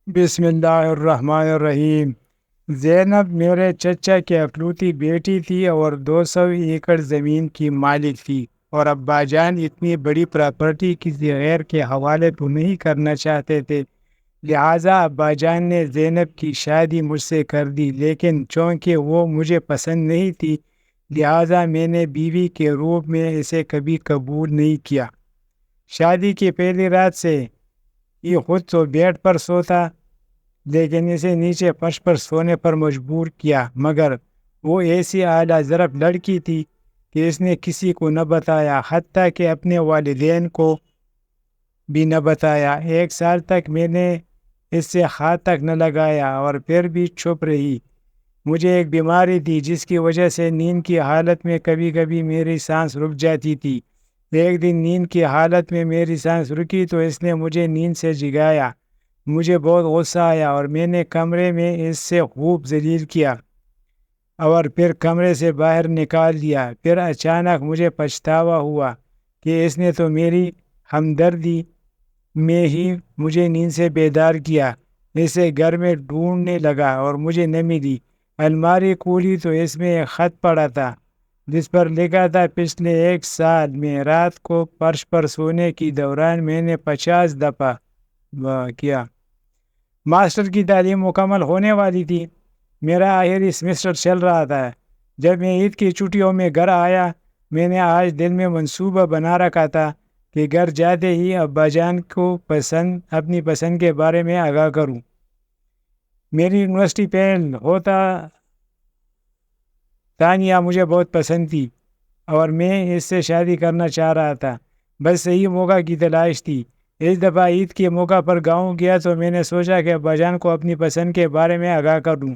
بسم اللہ الرحمن الرحیم۔ زینب میرے چچا کی اکلوتی بیٹی تھی اور 200 ایکڑ زمین کی مالک تھی، اور ابا جان اتنی بڑی پراپرٹی کسی غیر کے حوالے تو نہیں کرنا چاہتے تھے، لہٰذا ابا جان نے زینب کی شادی مجھ سے کر دی، لیکن چونکہ وہ مجھے پسند نہیں تھی لہٰذا میں نے بیوی کے روپ میں اسے کبھی قبول نہیں کیا۔ شادی کی پہلی رات سے یہ خود تو بیڈ پر سوتا، لیکن اسے نیچے فرش پر سونے پر مجبور کیا، مگر وہ ایسی اعلیٰ ضرب لڑکی تھی کہ اس نے کسی کو نہ بتایا، حتیٰ کہ اپنے والدین کو بھی نہ بتایا۔ 1 سال تک میں نے اس سے ہاتھ تک نہ لگایا اور پھر بھی چھپ رہی۔ مجھے ایک بیماری تھی جس کی وجہ سے نیند کی حالت میں کبھی کبھی میری سانس رک جاتی تھی۔ ایک دن نیند کی حالت میں میری سانس رکی تو اس نے مجھے نیند سے جگایا۔ مجھے بہت غصہ آیا اور میں نے کمرے میں اس سے خوب ذلیل کیا اور پھر کمرے سے باہر نکال دیا۔ پھر اچانک مجھے پچھتاوا ہوا کہ اس نے تو میری ہمدردی میں ہی مجھے نیند سے بیدار کیا۔ اسے گھر میں ڈھونڈنے لگا اور مجھے نہ ملی۔ الماری کھولی تو اس میں ایک خط پڑا تھا جس پر لکھا تھا، پچھلے 1 سال میں رات کو فرش پر سونے کی دوران میں نے 50 دفعہ کیا۔ ماسٹر کی تعلیم مکمل ہونے والی تھی۔ میرا آخری سیمسٹر چل رہا تھا۔ جب میں عید کی چھٹیوں میں گھر آیا، میں نے آج دل میں منصوبہ بنا رکھا تھا کہ گھر جاتے ہی ابا جان کو اپنی پسند کے بارے میں آگاہ کروں۔ میری یونیورسٹی فیل ہوتا تانیہ مجھے بہت پسند تھی اور میں اس سے شادی کرنا چاہ رہا تھا، بس صحیح موقع کی تلاش تھی۔ اس دفعہ عید کے موقع پر گاؤں گیا تو میں نے سوچا کہ ابا جان کو اپنی پسند کے بارے میں آگاہ کر دوں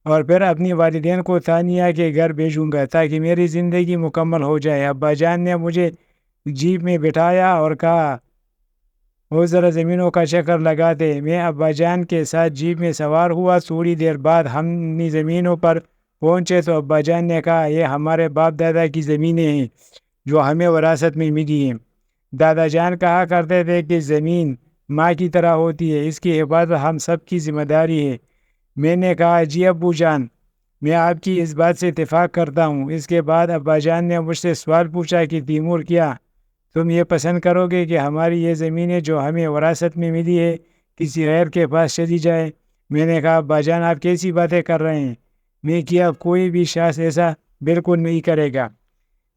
اور پھر اپنی والدین کو تانیہ کے گھر بھیجوں گا تاکہ میری زندگی مکمل ہو جائے۔ ابا جان نے مجھے جیپ میں بٹھایا اور کہا، وہ ذرا زمینوں کا چکر لگاتے۔ میں ابا جان کے ساتھ جیپ میں سوار ہوا۔ تھوڑی دیر بعد ہم اپنی زمینوں پر پہنچے تو ابا جان نے کہا، یہ ہمارے باپ دادا کی زمینیں ہیں جو ہمیں وراثت میں ملی ہیں۔ دادا جان کہا کرتے تھے کہ زمین ماں کی طرح ہوتی ہے، اس کی حفاظت ہم سب کی ذمہ داری ہے۔ میں نے کہا، جی ابو جان، میں آپ کی اس بات سے اتفاق کرتا ہوں۔ اس کے بعد ابا جان نے مجھ سے سوال پوچھا کہ تیمور، کیا تم یہ پسند کرو گے کہ ہماری یہ زمینیں جو ہمیں وراثت میں ملی ہے کسی غیر کے پاس چلی جائے؟ میں نے کہا، ابا جان آپ کیسی باتیں کر رہے ہیں؟ میں کیا کوئی بھی شخص ایسا بالکل نہیں کرے گا۔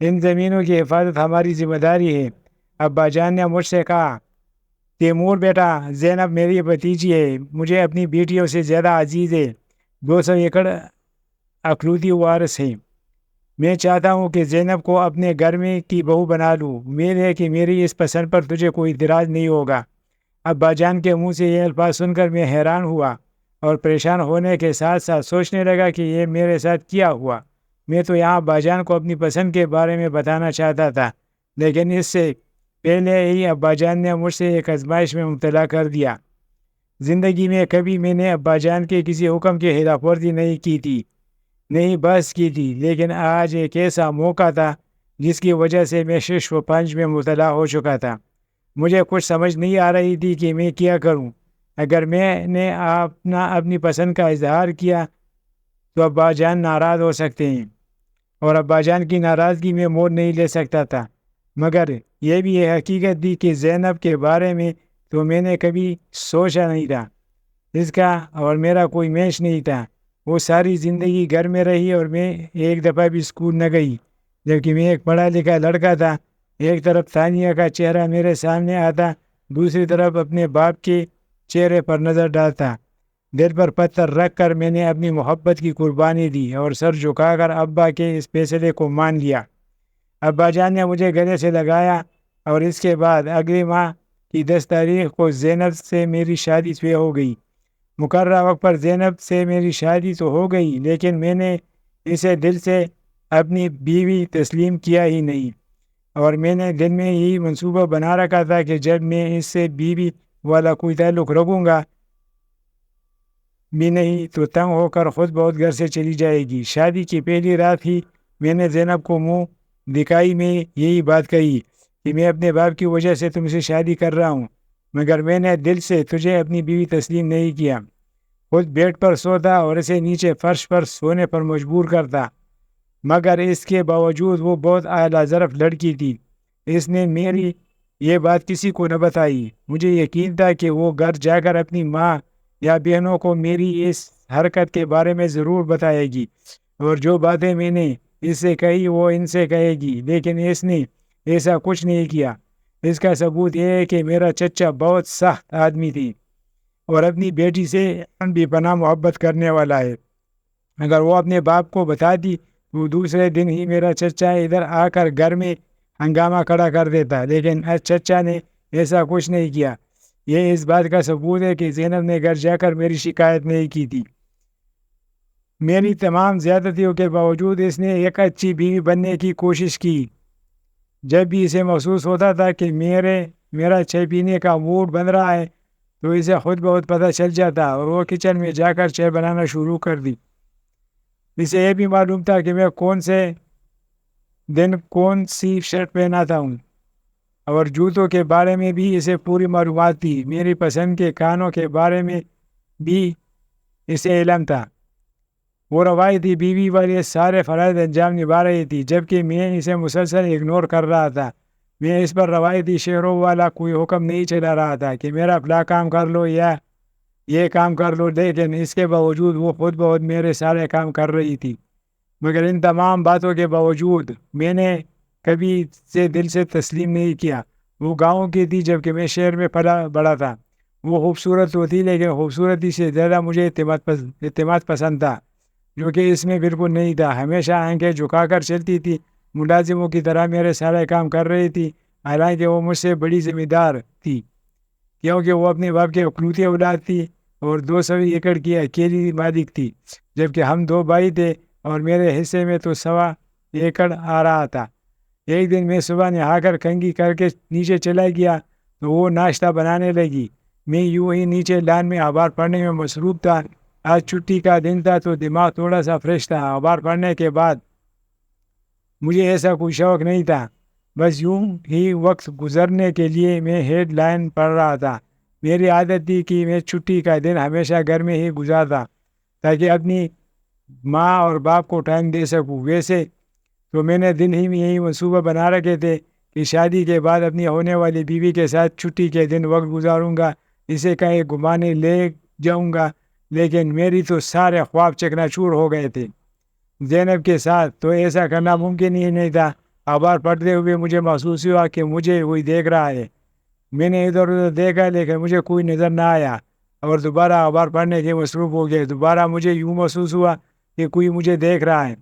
ان زمینوں کی حفاظت ہماری ذمہ داری ہے۔ ابا جان نے مجھ سے کہا، تیمور بیٹا، زینب میری بھتیجی ہے، مجھے اپنی بیٹیوں سے زیادہ عزیز ہے، 200 ایکڑ اکلوتی وارث ہے۔ میں چاہتا ہوں کہ زینب کو اپنے گھر میں کی بہو بنا لوں۔ امید ہے کہ میری اس پسند پر تجھے کوئی اعتراض نہیں ہوگا۔ ابا جان کے منہ سے یہ الفاظ سن کر میں حیران ہوا اور پریشان ہونے کے ساتھ ساتھ سوچنے لگا کہ یہ میرے ساتھ کیا ہوا۔ میں تو یہاں ابا جان کو اپنی پسند کے بارے میں بتانا چاہتا تھا، لیکن اس سے پہلے ہی ابا جان نے مجھ سے ایک آزمائش میں مبتلا کر دیا۔ زندگی میں کبھی میں نے ابا جان کے کسی حکم کی خلاف ورزی نہیں کی تھی، نہیں بحث کی تھی، لیکن آج ایک ایسا موقع تھا جس کی وجہ سے میں شش و پنج میں مبتلا ہو چکا تھا۔ مجھے کچھ سمجھ نہیں آ رہی تھی کہ میں کیا کروں۔ اگر میں نے اپنی پسند کا اظہار کیا تو ابا جان ناراض ہو سکتے ہیں، اور ابا جان کی ناراضگی میں مول نہیں لے سکتا تھا، مگر یہ بھی یہ حقیقت تھی کہ زینب کے بارے میں تو میں نے کبھی سوچا نہیں تھا۔ اس کا اور میرا کوئی میچ نہیں تھا۔ وہ ساری زندگی گھر میں رہی اور میں ایک دفعہ بھی اسکول نہ گئی، جبکہ میں ایک پڑھا لکھا لڑکا تھا۔ ایک طرف ثانیہ کا چہرہ میرے سامنے آتا، دوسری طرف اپنے باپ کے چہرے پر نظر ڈالتا۔ دل پر پتھر رکھ کر میں نے اپنی محبت کی قربانی دی اور سر جھکا کر ابا کے اس فیصلے کو مان لیا۔ ابا جان نے مجھے گلے سے لگایا اور اس کے بعد اگلے ماہ کی 10 تاریخ کو زینب سے میری شادی طے ہو گئی۔ مقررہ وقت پر زینب سے میری شادی تو ہو گئی، لیکن میں نے اسے دل سے اپنی بیوی تسلیم کیا ہی نہیں، اور میں نے دل میں ہی منصوبہ بنا رکھا تھا کہ جب میں اس سے بیوی والا کوئی تعلق رکھوں گا بھی نہیں تو تنگ ہو کر خود بہت گھر سے چلی جائے گی۔ شادی کی پہلی رات ہی میں نے زینب کو منہ دکھائی میں یہی بات کہی کہ میں اپنے باپ کی وجہ سے تم سے شادی کر رہا ہوں۔ مگر میں نے دل سے تجھے اپنی بیوی تسلیم نہیں کیا۔ خود بیڈ پر سوتا اور اسے نیچے فرش پر سونے پر مجبور کرتا، مگر اس کے باوجود وہ بہت اعلیٰ ظرف لڑکی تھی۔ اس نے میری یہ بات کسی کو نہ بتائی۔ مجھے یقین تھا کہ وہ گھر جا کر اپنی ماں یا بہنوں کو میری اس حرکت کے بارے میں ضرور بتائے گی، اور جو باتیں میں نے اس سے کہی وہ ان سے کہے گی، لیکن اس نے ایسا کچھ نہیں کیا۔ اس کا ثبوت یہ ہے کہ میرا چچا بہت سخت آدمی تھی اور اپنی بیٹی سے بے پناہ محبت کرنے والا ہے۔ اگر وہ اپنے باپ کو بتاتی تو دوسرے دن ہی میرا چچا ادھر آ کر گھر میں ہنگامہ کھڑا کر دیتا، لیکن چچا نے ایسا کچھ نہیں کیا۔ یہ اس بات کا ثبوت ہے کہ زینب نے گھر جا کر میری شکایت نہیں کی تھی۔ میری تمام زیادتیوں کے باوجود اس نے ایک اچھی بیوی بننے کی کوشش کی۔ جب بھی اسے محسوس ہوتا تھا کہ میرا چائے پینے کا موڈ بن رہا ہے تو اسے خود بہت پتہ چل جاتا اور وہ کچن میں جا کر چائے بنانا شروع کر دی۔ اسے یہ بھی معلوم تھا کہ میں کون سے دن کون سی شرٹ پہناتا ہوں، اور جوتوں کے بارے میں بھی اسے پوری معلومات تھی۔ میری پسند کے کھانوں کے بارے میں بھی اسے علم تھا۔ وہ روایتی بیوی والے سارے فرائض انجام نبھا رہی تھی، جبکہ میں اسے مسلسل اگنور کر رہا تھا۔ میں اس پر روایتی شہروں والا کوئی حکم نہیں چلا رہا تھا کہ میرا فلاں کام کر لو یا یہ کام کر لو، لیکن اس کے باوجود وہ خود بہت میرے سارے کام کر رہی تھی۔ مگر ان تمام باتوں کے باوجود میں نے کبھی سے دل سے تسلیم نہیں کیا۔ وہ گاؤں کی تھی جبکہ میں شہر میں پلا بڑا تھا۔ وہ خوبصورت تو تھی، لیکن خوبصورتی سے زیادہ مجھے اعتماد پسند تھا، جو کہ اس میں بالکل نہیں تھا۔ ہمیشہ آنکھیں جھکا کر چلتی تھی، ملازموں کی طرح میرے سارے کام کر رہی تھی، حالانکہ وہ مجھ سے بڑی ذمہ دار تھی، کیونکہ وہ اپنے باپ کے اکلوتی اولاد تھی اور 200 ایکڑ کی اکیلی مالک تھی، جبکہ ہم 2 بھائی تھے اور میرے حصے میں تو 1.25 ایکڑ آ رہا تھا۔ ایک دن میں صبح نہا کر کنگھی کر کے نیچے چلا گیا تو وہ ناشتہ بنانے لگی۔ میں یوں ہی نیچے لان میں اخبار پڑھنے میں مصروف تھا۔ آج چھٹی کا دن تھا تو دماغ تھوڑا سا فریش تھا۔ اخبار پڑھنے کے بعد مجھے ایسا کوئی شوق نہیں تھا، بس یوں ہی وقت گزرنے کے لیے میں ہیڈ لائن پڑھ رہا تھا۔ میری عادت تھی کہ میں چھٹی کا دن ہمیشہ گھر میں ہی گزارتا تاکہ اپنی ماں اور باپ کو ٹائم دے سکوں۔ ویسے تو میں نے دن ہی میں یہی منصوبہ بنا رکھے تھے کہ شادی کے بعد اپنی ہونے والی بیوی کے ساتھ چھٹی کے دن وقت گزاروں گا، اسے کہیں گھمانے لے جاؤں گا، لیکن میری تو سارے خواب چکنا چور ہو گئے تھے۔ زینب کے ساتھ تو ایسا کرنا ممکن ہی نہیں تھا۔ اخبار پڑھتے ہوئے مجھے محسوس ہوا کہ مجھے کوئی دیکھ رہا ہے۔ میں نے ادھر ادھر دیکھا لیکن مجھے کوئی نظر نہ آیا اور دوبارہ اخبار پڑھنے کے مصروف ہو گئے۔ دوبارہ مجھے یوں محسوس ہوا کہ کوئی مجھے دیکھ رہا ہے۔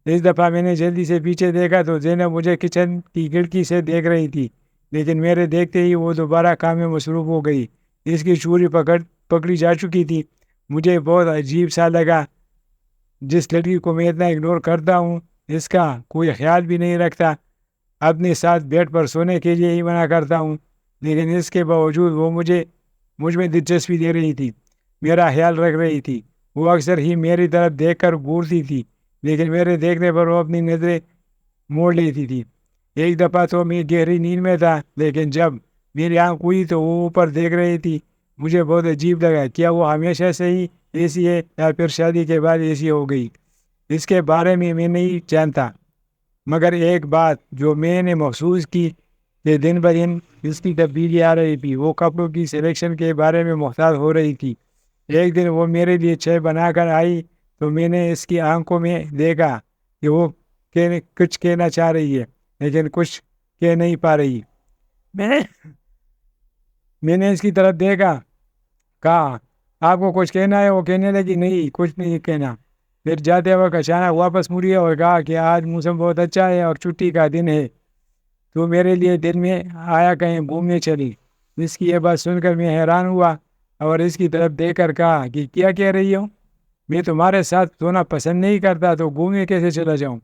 اس دفعہ میں نے جلدی سے پیچھے دیکھا تو زینب مجھے کچن کی کھڑکی سے دیکھ رہی تھی، لیکن میرے دیکھتے ہی وہ دوبارہ کام میں مصروف ہو گئی۔ اس کی چوری پکڑی جا چکی تھی۔ مجھے بہت عجیب سا لگا، جس لڑکی کو میں اتنا اگنور کرتا ہوں، اس کا کوئی خیال بھی نہیں رکھتا، اپنے ساتھ بیڈ پر سونے کے لیے ہی منع کرتا ہوں، لیکن اس کے باوجود وہ مجھ میں دلچسپی لے رہی تھی، میرا خیال رکھ رہی تھی۔ وہ اکثر ہی میری طرف دیکھ کر گھورتی تھی، لیکن میرے دیکھنے پر وہ اپنی نظریں موڑ لیتی تھی۔ ایک دفعہ تو میں گہری نیند میں تھا، لیکن جب میری آنکھ ہوئی تو وہ اوپر دیکھ رہی تھی۔ مجھے بہت عجیب لگا، کیا وہ ہمیشہ سے ہی ایسی ہے یا پھر شادی کے بعد ایسی ہو گئی؟ اس کے بارے میں نہیں جانتا، مگر ایک بات جو میں نے محسوس کی کہ دن بدن اس کی تبدیلی آ رہی تھی۔ وہ کپڑوں کی سلیکشن کے بارے میں محتاط ہو رہی تھی۔ ایک دن وہ میرے لیے چائے بنا کر آئی تو میں نے اس کی آنکھوں میں دیکھا کہ وہ کچھ کہنا چاہ رہی ہے، لیکن کچھ کہہ نہیں پا رہی۔ میں نے اس کی طرف دیکھا، کہا آپ کو کچھ کہنا ہے؟ وہ کہنے لگی نہیں، کچھ نہیں کہنا۔ پھر جاتے وقت اچانک واپس مڑی اور کہا کہ آج موسم بہت اچھا ہے اور چھٹی کا دن ہے، تو میرے لیے دن میں آیا کہیں گھومنے چلی۔ اس کی یہ بات سن کر میں حیران ہوا اور اس کی طرف دیکھ کر کہا کہ کیا کہہ رہی ہو؟ میں تمہارے ساتھ سونا پسند نہیں کرتا تو گھومنے کیسے چلا جاؤں؟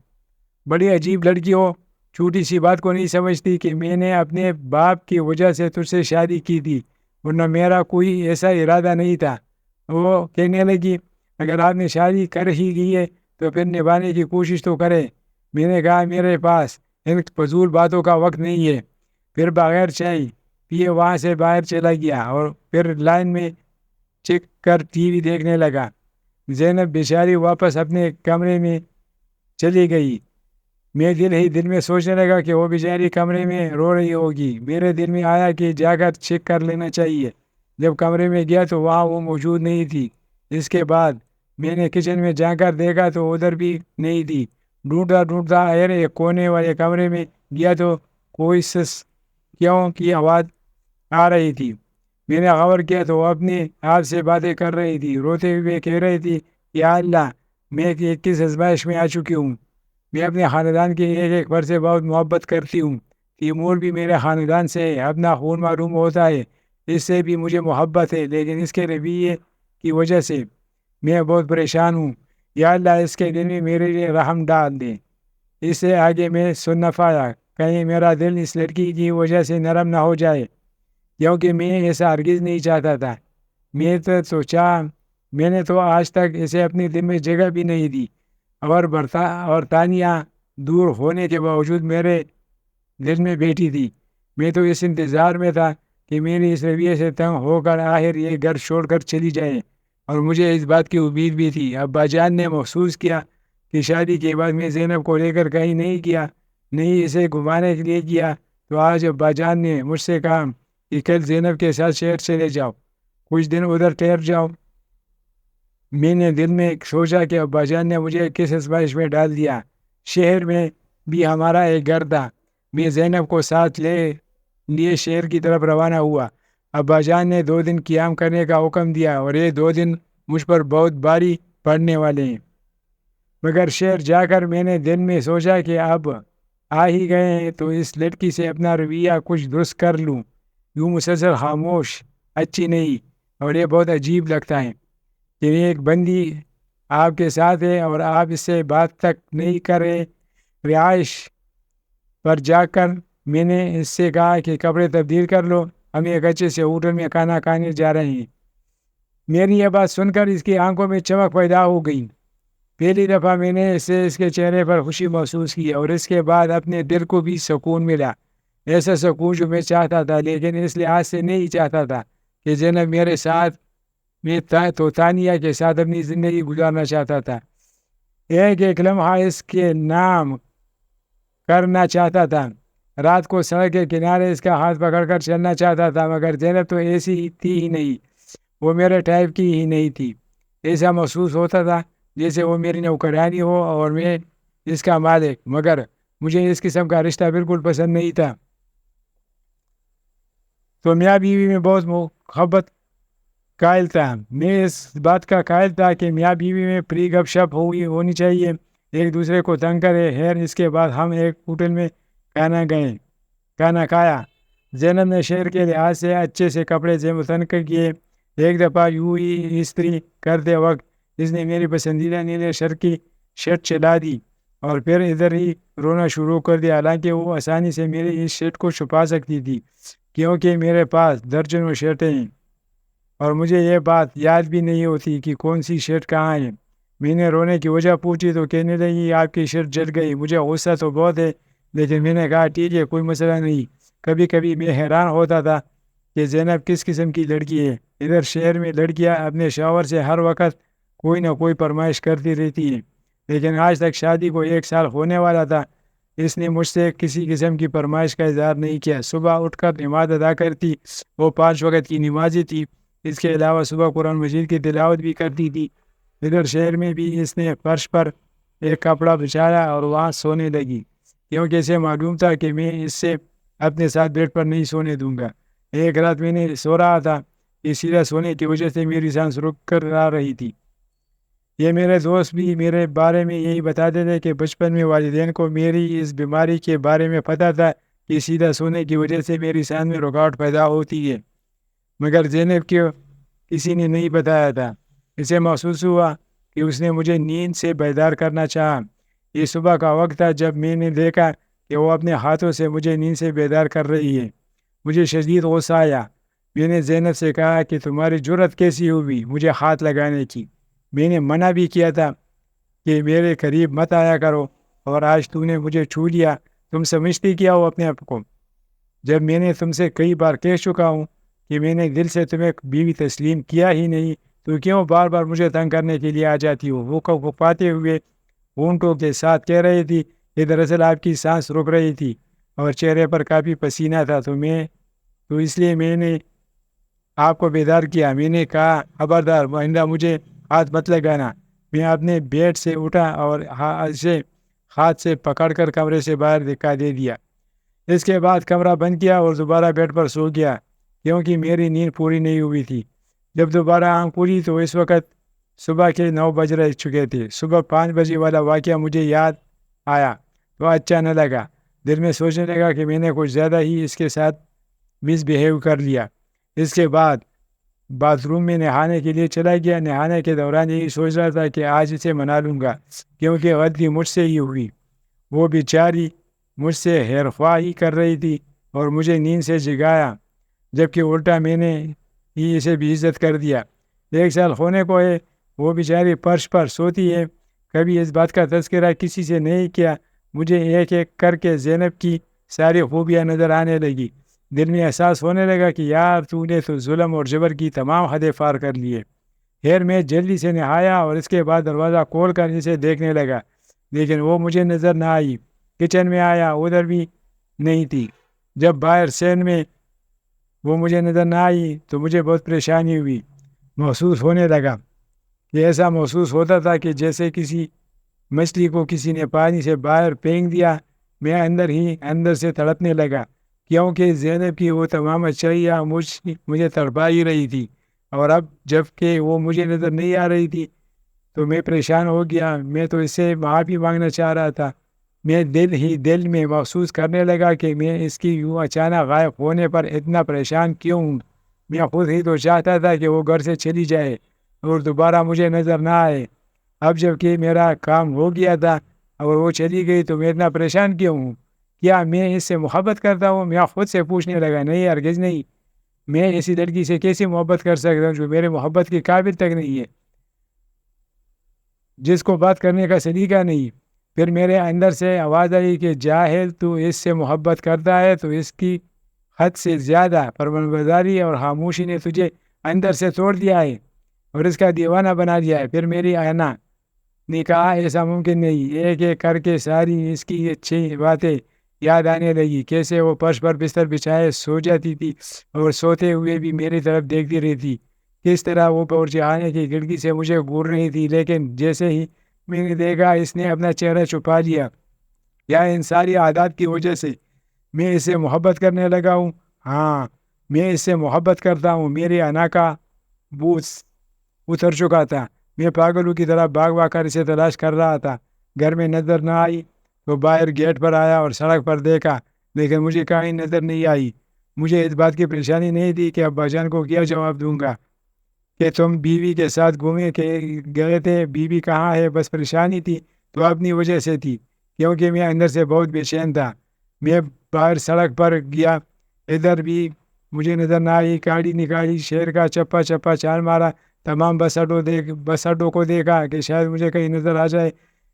بڑی عجیب لڑکی ہو، چھوٹی سی بات کو نہیں سمجھتی کہ میں نے اپنے باپ کی وجہ سے تجھ سے شادی کی تھی، ورنہ میرا کوئی ایسا ارادہ نہیں تھا۔ وہ کہنے لگی اگر آپ نے شادی کر ہی کی ہے تو پھر نبھانے کی کوشش تو کرے۔ میں نے کہا میرے پاس ان فضول باتوں کا وقت نہیں ہے۔ پھر بغیر چائے پیے وہاں سے باہر چلا گیا اور پھر لائن میں چک کر ٹی وی دیکھنے لگا۔ زینب بیچاری واپس اپنے کمرے میں چلی گئی۔ میں دل ہی دل میں سوچنے لگا کہ وہ بیچاری کمرے میں رو رہی ہوگی۔ میرے دل میں آیا کہ جا کر چیک کر لینا چاہیے۔ جب کمرے میں گیا تو وہاں وہ موجود نہیں تھی۔ اس کے بعد میں نے کچن میں جا کر دیکھا تو ادھر بھی نہیں تھی۔ ڈھونڈتا ڈھونڈتا ایک کونے والے کمرے میں گیا تو کوئی سس کیوں کی آواز آ رہی تھی۔ میں نے غور کیا تو وہ اپنے آپ سے باتیں کر رہی تھی، روتے ہوئے کہہ رہی تھی، یا اللہ، میں کس ازمائش میں آ چکی ہوں۔ میں اپنے خاندان کے ایک ایک فرد سے بہت محبت کرتی ہوں۔ تیمور بھی میرے خاندان سے ہے، اپنا خون معلوم ہوتا ہے، اس سے بھی مجھے محبت ہے، لیکن اس کے رویے کی وجہ سے میں بہت پریشان ہوں۔ یا اللہ، اس کے دل میں میرے لیے رحم ڈال دے۔ اس سے آگے میں سن نہ پایا، کہیں میرا دل اس لڑکی کی وجہ سے نرم نہ ہو جائے، کیونکہ میں ایسا ہرگز نہیں چاہتا تھا۔ میں نے تو آج تک اسے اپنے دل میں جگہ بھی نہیں دی، اور تانیہ دور ہونے کے باوجود میرے دل میں بیٹھی تھی۔ میں تو اس انتظار میں تھا کہ میری اس رویے سے تنگ ہو کر آخر یہ گھر چھوڑ کر چلی جائے، اور مجھے اس بات کی امید بھی تھی۔ ابا جان نے محسوس کیا کہ شادی کے بعد میں زینب کو لے کر کہیں نہیں اسے گھمانے کے لیے کیا، تو آج ابا جان نے مجھ سے کہا کہ کل زینب کے ساتھ شہر چلے جاؤ، کچھ دن ادھر ٹھہر جاؤ۔ میں نے دل میں سوچا کہ ابا جان نے مجھے کس ازمائش میں ڈال دیا۔ شہر میں بھی ہمارا ایک گھر تھا۔ میں زینب کو ساتھ لیے شہر کی طرف روانہ ہوا۔ ابا جان نے 2 دن قیام کرنے کا حکم دیا، اور یہ 2 دن مجھ پر بہت بھاری پڑنے والے ہیں۔ مگر شہر جا کر میں نے دل میں سوچا کہ اب آ ہی گئے ہیں تو اس لڑکی سے اپنا رویہ کچھ درست کر لوں۔ یوں مسلسل خاموش اچھی نہیں، اور یہ بہت عجیب لگتا ہے کہ ایک بندی آپ کے ساتھ ہے اور آپ اس سے بات تک نہیں کر رہے۔ رہائش پر جا کر میں نے اس سے کہا کہ کپڑے تبدیل کر لو، ہم ایک اچھے سے ہوٹل میں کھانا کھانے جا رہے ہیں۔ میری یہ بات سن کر اس کی آنکھوں میں چمک پیدا ہو گئی۔ پہلی دفعہ میں نے اس کے چہرے پر خوشی محسوس کی، اور اس کے بعد اپنے دل کو بھی سکون ملا، ایسا سکون جو میں چاہتا تھا، لیکن اس لحاظ سے نہیں چاہتا تھا کہ زینب میرے ساتھ، میں تو تانیہ کے ساتھ اپنی زندگی گزارنا چاہتا تھا۔ ایک ایک لمحہ اس کے نام کرنا چاہتا تھا۔ رات کو سڑک کے کنارے اس کا ہاتھ پکڑ کر چلنا چاہتا تھا، مگر زینب تو ایسی تھی ہی نہیں، وہ میرے ٹائپ کی ہی نہیں تھی۔ ایسا محسوس ہوتا تھا جیسے وہ میری نوکرانی ہو اور میں اس کا مالک، مگر مجھے اس قسم کا رشتہ بالکل پسند نہیں تھا۔ تو میاں بیوی میں بہت محبت قائل تھا۔ میں اس بات کا قائل تھا کہ میاں بیوی میں فری گپ شپ ہونی چاہیے، ایک دوسرے کو تنگ کرے۔ اس کے بعد ہم ایک ہوٹل میں کھانا کھایا۔ زینب نے شہر کے لحاظ سے اچھے سے کپڑے متنقل کیے۔ ایک دفعہ یوں ہی استری کرتے وقت اس نے میری پسندیدہ نیلے کی شرٹ چلا دی، اور پھر ادھر ہی رونا شروع کر دیا، حالانکہ وہ آسانی سے میری اس شرٹ کو چھپا سکتی تھی، کیونکہ میرے پاس درجنوں شرٹیں ہیں، اور مجھے یہ بات یاد بھی نہیں ہوتی کہ کون سی شرٹ کہاں ہے۔ میں نے رونے کی وجہ پوچھی تو کہنے لگی، آپ کی شرٹ جل گئی۔ مجھے غصہ تو بہت ہے، لیکن میں نے کہا ٹھیک ہے، کوئی مسئلہ نہیں۔ کبھی کبھی میں حیران ہوتا تھا کہ زینب کس قسم کی لڑکی ہے۔ ادھر شہر میں لڑکیاں اپنے شوہر سے ہر وقت کوئی نہ کوئی فرمائش کرتی رہتی ہیں، لیکن آج تک شادی کو 1 سال ہونے والا تھا، اس نے مجھ سے کسی قسم کی فرمائش کا اظہار نہیں کیا۔ صبح اٹھ کر نماز ادا کرتی، وہ 5 وقت کی نمازی تھی۔ اس کے علاوہ صبح قرآن مجید کی تلاوت بھی کرتی تھی۔ ادھر شہر میں بھی اس نے فرش پر ایک کپڑا بچھایا اور وہاں سونے لگی، کیونکہ اسے معلوم تھا کہ میں اس سے اپنے ساتھ بیڈ پر نہیں سونے دوں گا۔ ایک رات میں نے سو رہا تھا کہ سیدھا سونے کی وجہ سے میری سانس رک کر آ رہی تھی۔ یہ میرے دوست بھی میرے بارے میں یہی بتاتے تھے کہ بچپن میں والدین کو میری اس بیماری کے بارے میں پتہ تھا کہ سیدھا سونے کی وجہ سے میری سانس میں رکاوٹ پیدا ہوتی ہے، مگر زینب کو کسی نے نہیں بتایا تھا۔ اسے محسوس ہوا کہ اس نے مجھے نیند سے بیدار کرنا چاہا۔ یہ صبح کا وقت تھا جب میں نے دیکھا کہ وہ اپنے ہاتھوں سے مجھے نیند سے بیدار کر رہی ہے۔ مجھے شدید غصہ آیا۔ میں نے زینب سے کہا کہ تمہاری جرأت کیسی ہوئی مجھے ہاتھ لگانے کی؟ میں نے منع بھی کیا تھا کہ میرے قریب مت آیا کرو، اور آج تو نے مجھے چھو لیا، تم سمجھتی کیا ہو اپنے آپ کو؟ جب میں نے تم سے کئی بار کہہ چکا ہوں کہ میں نے دل سے تمہیں بیوی تسلیم کیا ہی نہیں، تو کیوں بار بار مجھے تنگ کرنے کے لیے آ جاتی ہو؟ وہ پھپھاتے ہوئے ہونٹوں کے ساتھ کہہ رہی تھی کہ دراصل آپ کی سانس رک رہی تھی اور چہرے پر کافی پسینہ تھا، تو اس لیے میں نے آپ کو بیدار کیا۔ میں نے کہا خبردار آئندہ مجھے ہاتھ مت لگانا۔ میں اپنے بیڈ سے اٹھا اور ہاتھ سے پکڑ کر کمرے سے باہر دھکا دے دیا۔ اس کے بعد کمرہ بند کیا اور دوبارہ بیڈ پر سو گیا، کیونکہ میری نیند پوری نہیں ہوئی تھی۔ جب دوبارہ آنکھ کھلی تو اس وقت صبح کے 9 بج رہ چکے تھے۔ صبح 5 بجے والا واقعہ مجھے یاد آیا تو اچھا نہ لگا۔ دل میں سوچنے لگا کہ میں نے کچھ زیادہ ہی اس کے ساتھ مس بہیو کر لیا۔ اس کے بعد باتھ روم میں نہانے کے لیے چلا گیا۔ نہانے کے دوران یہی سوچ رہا تھا کہ آج اسے منا لوں گا، کیونکہ غلطی مجھ سے ہی ہوئی۔ وہ بیچاری مجھ سے خیرخواہی کر رہی تھی اور مجھے نیند سے جگایا، جبکہ الٹا میں نے ہی اسے بے عزت کر دیا۔ 1 سال ہونے کو ہے، وہ بیچاری فرش پر سوتی ہے۔ کبھی اس بات کا تذکرہ کسی سے نہیں کیا۔ مجھے ایک ایک کر کے زینب کی ساری خوبیاں نظر آنے لگی۔ دل میں احساس ہونے لگا کہ یار تو نے تو ظلم اور جبر کی تمام حدیں پار کر لیے۔ خیر میں جلدی سے نہایا اور اس کے بعد دروازہ کھول کر اسے دیکھنے لگا، لیکن وہ مجھے نظر نہ آئی۔ کچن میں آیا، ادھر بھی نہیں تھی۔ جب باہر سین میں وہ مجھے نظر نہ آئی تو مجھے بہت پریشانی ہوئی۔ محسوس ہونے لگا کہ ایسا محسوس ہوتا تھا کہ جیسے کسی مچھلی کو کسی نے پانی سے باہر پھینک دیا۔ میں اندر سے تڑپنے لگا، کیونکہ زینب کی وہ تمام اچھائیاں مجھے تڑپا ہی رہی تھی، اور اب جب کہ وہ مجھے نظر نہیں آ رہی تھی تو میں پریشان ہو گیا۔ میں تو اس سے معافی مانگنا چاہ رہا تھا۔ میں دل میں محسوس کرنے لگا کہ میں اس کی یوں اچانک غائب ہونے پر اتنا پریشان کیوں ہوں۔ میں خود ہی تو چاہتا تھا کہ وہ گھر سے چلی جائے اور دوبارہ مجھے نظر نہ آئے۔ اب جب کہ میرا کام ہو گیا تھا اور وہ چلی گئی تو میں اتنا پریشان کیوں ہوں؟ کیا میں اس سے محبت کرتا ہوں؟ میں خود سے پوچھنے لگا۔ نہیں، ہرگز نہیں۔ میں ایسی لڑکی سے کیسے محبت کر سکتا ہوں جو میرے محبت کے قابل تک نہیں ہے، جس کو بات کرنے کا سلیقہ نہیں؟ پھر میرے اندر سے آواز آئی کہ جاہل، تو اس سے محبت کرتا ہے تو اس کی حد سے زیادہ فرمانبرداری اور خاموشی نے تجھے اندر سے توڑ دیا ہے اور اس کا دیوانہ بنا دیا ہے۔ پھر میری آنا نے کہا ایسا ممکن نہیں۔ ایک ایک کر کے ساری اس کی اچھی باتیں یاد آنے لگی، کیسے وہ فرش پر بستر بچھائے سو جاتی تھی اور سوتے ہوئے بھی میری طرف دیکھتی رہتی، کس طرح وہ باورچخانے کی کھڑکی سے مجھے گھور رہی تھی، لیکن جیسے ہی میں نے دیکھا اس نے اپنا چہرہ چھپا لیا۔ یا ان ساری عادات کی وجہ سے میں اس سے محبت کرنے لگا ہوں؟ ہاں، میں اس سے محبت کرتا ہوں۔ میری انا کا بوجھ اتر چکا تھا۔ میں پاگلوں کی طرح بھاگ کر اسے تلاش کر رہا تھا۔ گھر میں نظر نہ آئی تو باہر گیٹ پر آیا اور سڑک پر دیکھا، لیکن مجھے کہیں نظر نہیں آئی۔ مجھے اس بات کی پریشانی نہیں تھی کہ ابا جان کو کیا جواب دوں گا کہ تم بیوی کے ساتھ گھومے گئے تھے، بیوی کہاں ہے؟ بس پریشانی تھی تو اپنی وجہ سے تھی، کیونکہ میں اندر سے بہت بے چین تھا۔ میں باہر سڑک پر گیا، ادھر بھی مجھے نظر نہ آئی۔ گاڑی نکالی، شہر کا چپا چپا چال مارا، تمام بس اڈوں کو دیکھا کہ شاید مجھے کہیں نظر آ جائے،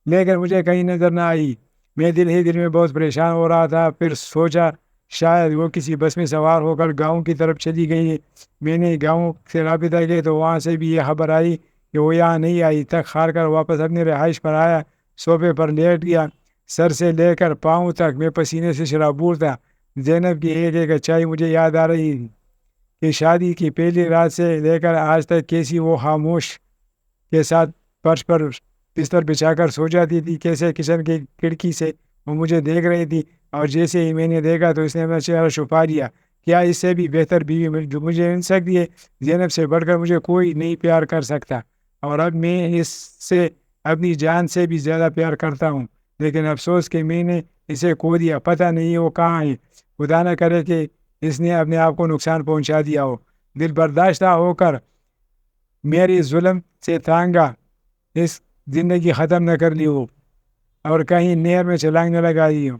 لیکن مجھے کہیں نظر نہ آئی۔ میں دل میں بہت پریشان ہو رہا تھا۔ پھر سوچا شاید وہ کسی بس میں سوار ہو کر گاؤں کی طرف چلی گئی ہے۔ میں نے گاؤں سے رابطہ کیا تو وہاں سے بھی یہ خبر آئی کہ وہ یہاں نہیں آئی۔ تھک ہار کر واپس اپنی رہائش پر آیا، صوفے پر لیٹ گیا۔ سر سے لے کر پاؤں تک میں پسینے سے شرابور تھا۔ زینب کی ایک ایک اچھائی مجھے یاد آ رہی کہ شادی کی پہلی رات سے لے کر آج تک کیسی وہ خاموش کے ساتھ فرش پر بستر بچھا کر سو جاتی تھی، کیسے کچن کی کھڑکی سے وہ مجھے دیکھ رہی تھی، اور جیسے ہی میں نے دیکھا تو اس نے اپنا چہرہ چھپا لیا۔ کیا اس سے بھی بہتر بیوی جو مجھے مل سکتی ہے؟ زینب سے بڑھ کر مجھے کوئی نہیں پیار کر سکتا، اور اب میں اس سے اپنی جان سے بھی زیادہ پیار کرتا ہوں، لیکن افسوس کہ میں نے اسے کھو دیا۔ پتہ نہیں وہ کہاں ہے۔ خدا نہ کرے کہ اس نے اپنے آپ کو نقصان پہنچا دیا ہو۔ دل برداشتہ ہو کر میری ظلم سے تانگا اس زندگی ختم نہ کر لی ہو اور کہیں نہر میں چھلانگ نہ لگا دی ہو۔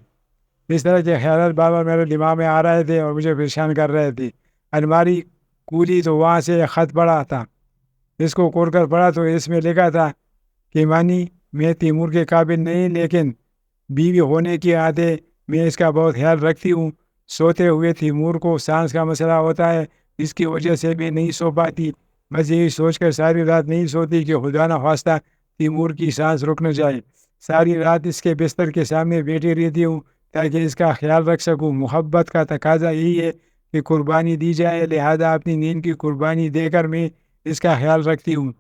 اس طرح کے خیالات بار بار میرے دماغ میں آ رہے تھے اور مجھے پریشان کر رہے تھے۔ الماری کھولی تو وہاں سے ایک خط پڑا تھا۔ اس کو کھول کر پڑھا تو اس میں لکھا تھا کہ مانی، میں تیمور کے قابل نہیں، لیکن بیوی ہونے کی عادت میں اس کا بہت خیال رکھتی ہوں۔ سوتے ہوئے تیمور کو سانس کا مسئلہ ہوتا ہے، اس کی وجہ سے بھی نہیں سو پاتی۔ بس یہی سوچ کر ساری رات نہیں سوتی کہ خدا نہ خواستہ تیمور کی سانس رک نہ جائے۔ ساری رات اس کے بستر کے سامنے بیٹھی رہتی ہوں تاکہ اس کا خیال رکھ سکوں۔ محبت کا تقاضا یہی ہے کہ قربانی دی جائے، لہذا اپنی نیند کی قربانی دے کر میں اس کا خیال رکھتی ہوں۔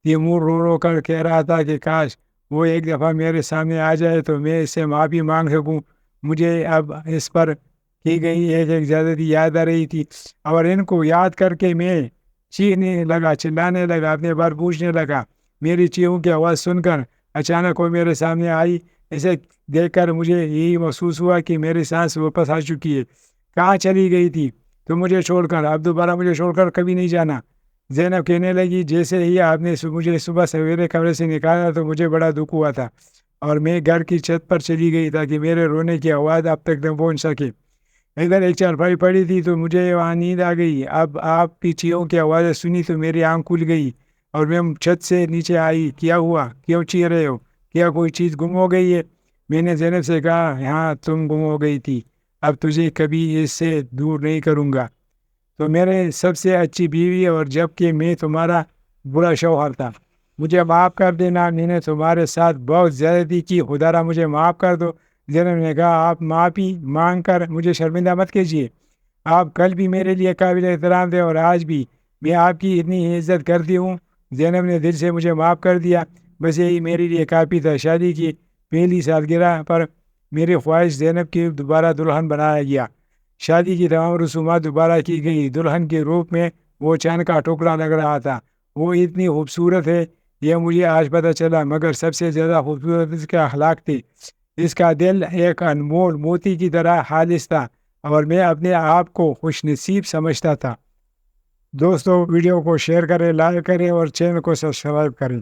تیمور رو رو کر کہہ رہا تھا کہ کاش وہ ایک دفعہ میرے سامنے آ جائے تو میں اس سے معافی مانگ سکوں۔ مجھے اب اس پر کی گئی ایک زیادتی یاد آ رہی تھی، اور ان کو یاد کر کے میں چیخنے لگا، چلانے لگا، اپنے بار پوچھنے لگا۔ میری چیخوں کی آواز سن کر اچانک وہ میرے سامنے آئی۔ اسے دیکھ کر مجھے یہی محسوس ہوا کہ میری سانس واپس آ چکی ہے۔ کہاں چلی گئی تھی تو مجھے چھوڑ کر؟ اب دوبارہ مجھے چھوڑ کر کبھی نہیں جانا۔ زینب کہنے لگی، جیسے ہی آپ نے مجھے صبح سویرے کمرے سے نکالا تو مجھے بڑا دکھ ہوا تھا، اور میں گھر کی چھت پر چلی گئی تاکہ میرے رونے کی آواز اب تک نہ پہنچ سکے۔ ادھر ایک چارپائی پڑی تھی تو مجھے وہاں نیند آ گئی۔ اب آپ کی چیخوں کی آوازیں سنی تو میری آنکھ کھل گئی اور میں چھت سے نیچے آئی۔ کیا ہوا؟ کیوں چیخ رہے ہو؟ کیا کوئی چیز گم ہو گئی ہے؟ میں نے زینب سے کہا، ہاں تم گم ہو گئی تھی، اب تجھے کبھی اس سے دور نہیں کروں گا۔ تو میرے سب سے اچھی بیوی، اور جب کہ میں تمہارا برا شوہر تھا، مجھے معاف کر دینا، میں نے تمہارے ساتھ بہت زیادتی کی، خدا را مجھے معاف کر دو۔ زینب نے کہا، آپ معافی مانگ کر مجھے شرمندہ مت کیجیے، آپ کل بھی میرے لیے قابل احترام تھے اور آج بھی میں آپ کی اتنی عزت کرتی ہوں۔ زینب نے دل سے مجھے معاف کر دیا، بس یہی میرے لیے کافی تھا۔ شادی کی پہلی سالگرہ پر میری خواہش زینب کی دوبارہ دلہن بنایا گیا۔ شادی کی تمام رسومات دوبارہ کی گئی۔ دلہن کے روپ میں وہ چاند کا ٹکڑا لگ رہا تھا۔ وہ اتنی خوبصورت ہے یہ مجھے آج پتہ چلا، مگر سب سے زیادہ خوبصورت اس کے اخلاق تھے۔ اس کا دل ایک انمول موتی کی طرح خالص تھا، اور میں اپنے آپ کو خوش نصیب سمجھتا تھا۔ دوستو، ویڈیو کو شیئر کریں، لائک کریں اور چینل کو سبسکرائب کریں۔